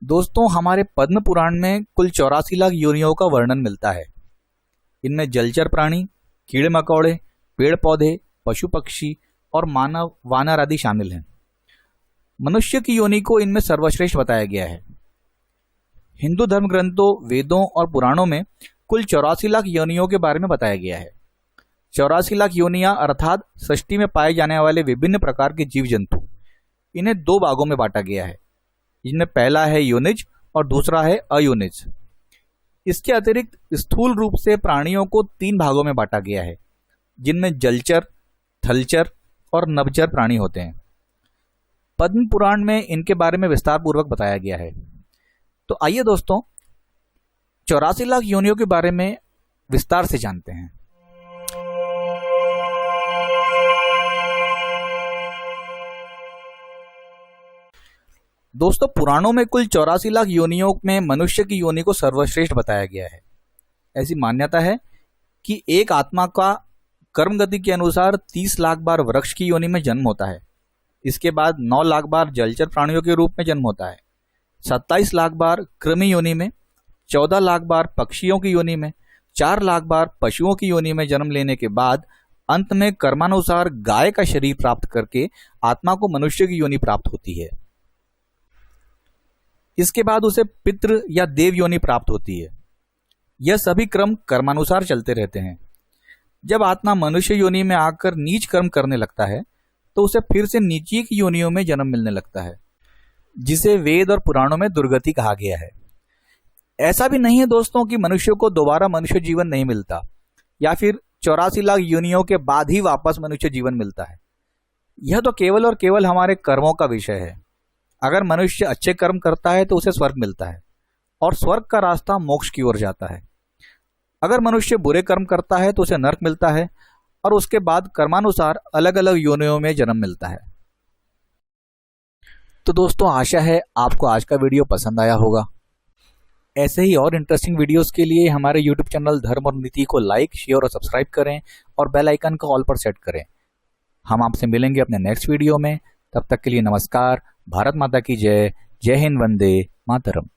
दोस्तों, हमारे पद्म पुराण में कुल 84 लाख योनियों का वर्णन मिलता है। इनमें जलचर प्राणी, कीड़े मकोड़े, पेड़ पौधे, पशु पक्षी और मानव वानर आदि शामिल हैं। मनुष्य की योनि को इनमें सर्वश्रेष्ठ बताया गया है। हिंदू धर्म ग्रंथों, वेदों और पुराणों में कुल 84 लाख योनियों के बारे में बताया गया है। 84 लाख योनियां अर्थात सृष्टि में पाए जाने वाले विभिन्न प्रकार के जीव जंतु, इन्हें दो भागों में बांटा गया है, जिनमें पहला है योनिज और दूसरा है अयोनिज। इसके अतिरिक्त स्थूल रूप से प्राणियों को 3 भागों में बांटा गया है, जिनमें जलचर, थलचर और नभचर प्राणी होते हैं। पद्म पुराण में इनके बारे में विस्तार पूर्वक बताया गया है। तो आइए दोस्तों, 84 लाख योनियों के बारे में विस्तार से जानते हैं। दोस्तों, पुराणों में कुल 84 लाख योनियों में मनुष्य की योनि को सर्वश्रेष्ठ बताया गया है। ऐसी मान्यता है कि एक आत्मा का कर्म गति के अनुसार 30 लाख बार वृक्ष की योनि में जन्म होता है। इसके बाद 9 लाख बार जलचर प्राणियों के रूप में जन्म होता है, 27 लाख बार कृमि योनि में, 14 लाख बार पक्षियों की योनि में, 4 लाख बार पशुओं की योनि में जन्म लेने के बाद अंत में कर्मानुसार गाय का शरीर प्राप्त करके आत्मा को मनुष्य की योनि प्राप्त होती है। इसके बाद उसे पितृ या देव योनि प्राप्त होती है। यह सभी क्रम कर्मानुसार चलते रहते हैं। जब आत्मा मनुष्य योनि में आकर नीच कर्म करने लगता है तो उसे फिर से नीची की योनियों में जन्म मिलने लगता है, जिसे वेद और पुराणों में दुर्गति कहा गया है। ऐसा भी नहीं है दोस्तों कि मनुष्य को दोबारा मनुष्य जीवन नहीं मिलता या फिर 84 लाख योनियों के बाद ही वापस मनुष्य जीवन मिलता है। यह तो केवल और केवल हमारे कर्मों का विषय है। अगर मनुष्य अच्छे कर्म करता है तो उसे स्वर्ग मिलता है और स्वर्ग का रास्ता मोक्ष की ओर जाता है। अगर मनुष्य बुरे कर्म करता है तो उसे नरक मिलता है और उसके बाद कर्मानुसार अलग अलग योनियों में जन्म मिलता है। तो दोस्तों, आशा है आपको आज का वीडियो पसंद आया होगा। ऐसे ही और इंटरेस्टिंग वीडियोस के लिए हमारे YouTube चैनल धर्म और नीति को लाइक, शेयर और सब्सक्राइब करें और बेल आइकन को ऑल पर सेट करें। हम आपसे मिलेंगे अपने नेक्स्ट वीडियो में। तब तक के लिए नमस्कार। भारत माता की जय। जय हिंद। वंदे मातरम।